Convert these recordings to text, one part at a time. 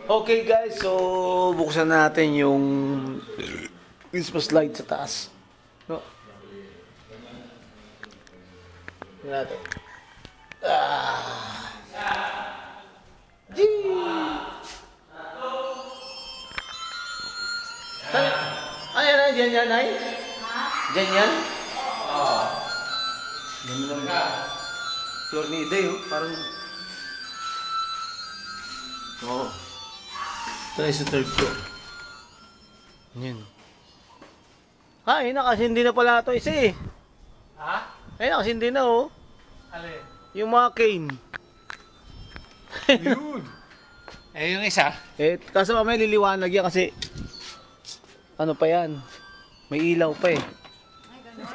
Okay guys, so buksan natin yung Christmas light sa taas. No? Tingnan natin. Ay, yan, yan, yan, ay? Diyan yan? Oo. Ganda lang ka. Pure ni Day, oh. Parang... Oo. Ito na sa third floor. Yan. Ayun na, kasi hindi na pala ito isa eh. Ha? Ayun na, kasi hindi na oh. Alin? Yung mga cane. Yun! Eh, yung isa? Eh, kaso may liliwanag yan kasi ano pa yan? May ilaw pa eh. Ay, gano'n.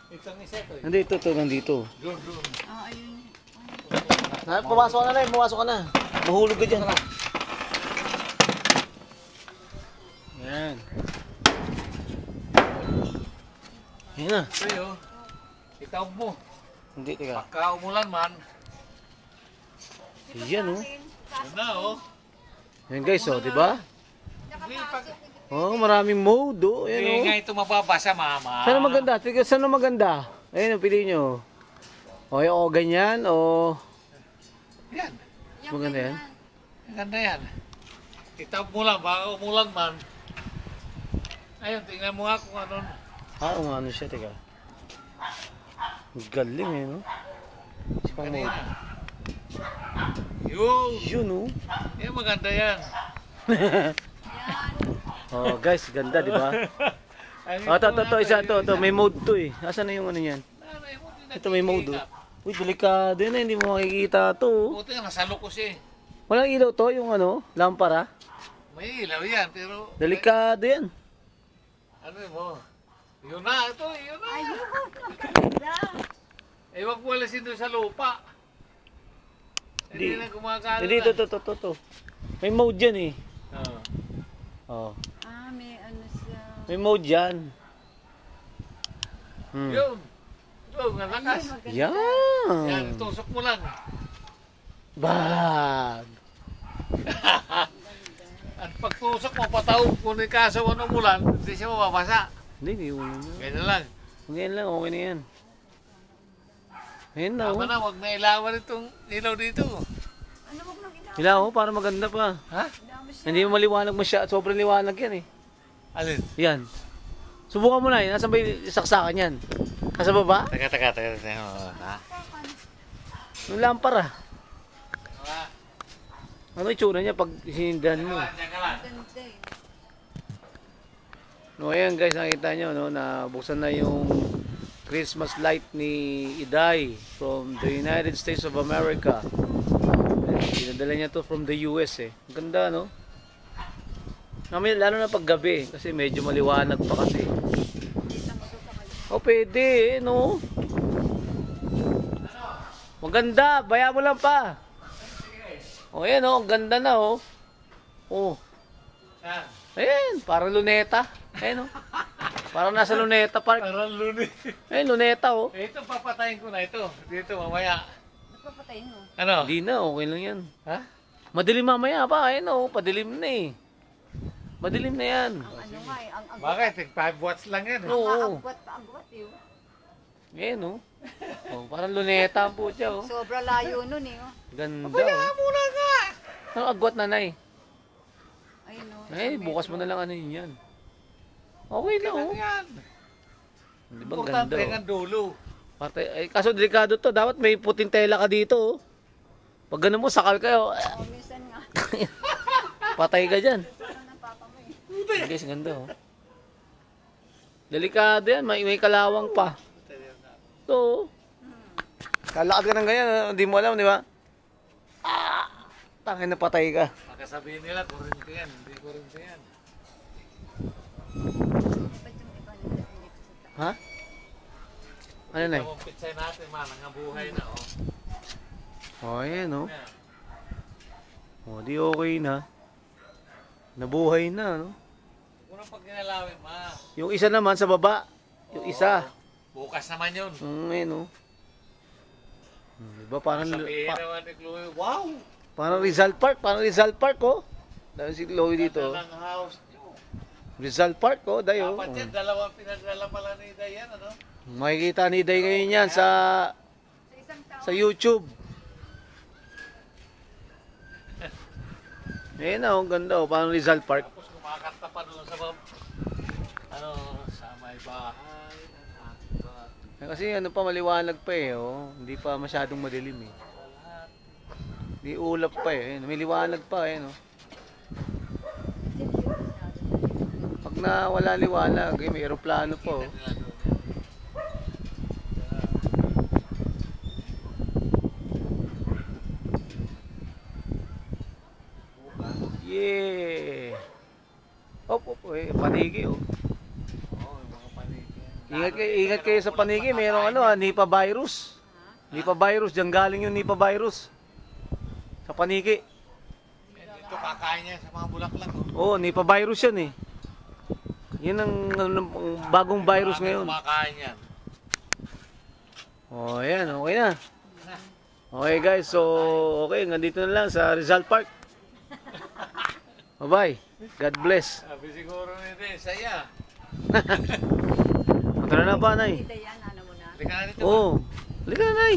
Itong isa ito eh. Nandito, nandito. Doon, doon. Ah, ayun. Pumasok ka na lang, pumasok ka na. Mahulog ka dyan. Yan. Yan na. Sa'yo, ikaw mo. Hindi, teka. Pagka umulan man. Yan oh. Yun na oh. Yan guys oh, di ba? Hindi, pag... Oh, maraming mode oh. Hindi Yan nga oh. ito mababasa, mama. Saan ang maganda? Tika, saan ang maganda? Ayun, pili nyo. O, ganyan o... Yan. Maganda yan? Maganda yan. Itaw mo lang, baka umulan man. Ayun, tingnan mo nga kung ano. Ah, ano siya, teka. Galing eh, no? Si pang mode. Yun. Yun oh. Yan, maganda yan. Oh, guys, ganda, di ba? Oh, to, isa to, may mode to eh. Asan na yung ano yan? Ito may mode oh. Uy, delikado yun eh, hindi mo makikita to oh. Buti nga, nasa lukos eh. Walang ilaw to, yung ano, lampara. May ilaw yan, pero... Delikado yan. Ano mo? Yun na, ito, yun na. Ayun, maganda. Eh, wag mo alisin doon sa lupa. Hindi na gumagana. Hindi, to. May mode yan eh. Oo. Oh. Ah, may ano siya. May mode yan. Yun. Yun, ang lakas. Ayun, maganda. Yan, Yan. tusok mo lang. Bag. At pag tusok mo, patawag kung ikasaw ng ulan, hindi siya mababasa. Hindi, yun. Ganyan lang. Ganyan lang, okay na yan. Ayun na, Tama oh. na, wag na ilawan itong ilaw dito. Ano wag nang ilaw? Ilaw, oh, para maganda pa. Ha? Dami siya. Hindi mo maliwanag masyado, sobrang liwanag yan eh. Alin? Yan. Subukan mo na yun, nasa ba yung saksakan yan? Nasa baba? Taga. Ha? Yung lampara. Ha? Ano itsura niya pag sinindahan mo? Diyan ka lang. Maganda eh. No, ayan guys, nakita nyo, no, na buksan na yung Christmas light ni Iday from the United States of America. Pinadala niya to from the US eh. Ang ganda, no? Lalo na pag gabi, kasi medyo maliwanag pa kasi. Oh, pwede eh, no? Maganda, baya mo lang pa. Oh, ayan, oh, ang ganda na, oh. Oh, Yan. ayan, para luneta. Ayan, oh. Parang nasa Luneta Park. Parang luni. Ayun, Luneta, oh. Ito, papatayin ko na ito. Dito, mamaya. Nagpapatayin mo. Ano? Hindi na, okay lang yan. Ha? Madilim mamaya pa, ayun, oh. Padilim na eh. Madilim na yan. Ang ano nga eh, ang agwat. Bakit? 5 watts lang yan. Oo. Ang agwat pa, agwat eh. Ayan, oh. Oh, parang Luneta ang putya, oh. Sobra layo nun eh. Oh. Ganda, Wala oh. muna nga. Ang agwat, nanay. Ayun oh. Ay, bukas mo na lang ano yun yan. Okay lang, oh. Yan. Di ba ang ganda, Importante oh. ang dulo. Ay, kaso delikado to. Dapat may puting tela ka dito, oh. Pag ganun mo, sakal kayo. Oh, minsan nga. Patay ka dyan. Ano ng papa mo eh. Guys, ganda, oh. Delikado yan. May kalawang pa. Ito, oh. Kalakad ka ng ganyan, hindi mo alam, di ba? Ah! Tangin na patay ka. Baka sabihin nila, kurente yan. Hindi kurente yan. Ba't yung iba nila dito sa Ha? Ano na? Ito mong pitsay natin, man. Nangabuhay na, oh. Oh, ayan, oh. Yan. Oh, di okay na. Nabuhay na, no? Unang pag ginalawin, ma. Yung isa naman sa baba. Yung isa. Bukas naman yun. Ayun, oh. Diba parang Sabihin naman ni Chloe, wow! parang Rizal Park, oh. Dahil si Chloe dito. Ganda ng house niyo. Rizal Park, oh, Day, oh. Dapat yan, dalawang pinadala pala ni Dayan, ano? Makikita ni Day ngayon yan sa Sa isang taon. sa YouTube. Ayan na, oh, ganda, oh. Parang Rizal Park. Tapos kumakanta pa doon sa ano, sa may bahay ng aking bahay. Kasi ano pa, maliwanag pa eh, oh. Hindi pa masyadong madilim eh. Lahat. Di ulap pa eh. May liwanag pa eh, no. Pag nawala liwanag, eh, may eroplano pa oh. Nila doon yan. Yeah. Op, eh, panigi oh. Oo, yung mga paniki. Ingat kayo sa panigi, mayroong ano, Nipah virus. Nipah virus, diyan galing yung Nipah virus. Sa panigi. Dito kakain niya sa mga bulaklak. Oh, Nipah virus yan eh. Yan ang bagong virus ngayon. Kumakain yan. Oh, ayan, okay na. Okay guys, so okay, nandito na lang sa Rizal Park. Bye-bye. God bless. Sabi siguro nito eh, saya. Punta na pa, Nay. Kita yan, ano mo na. Halika na dito. Oo. Halika na, Nay.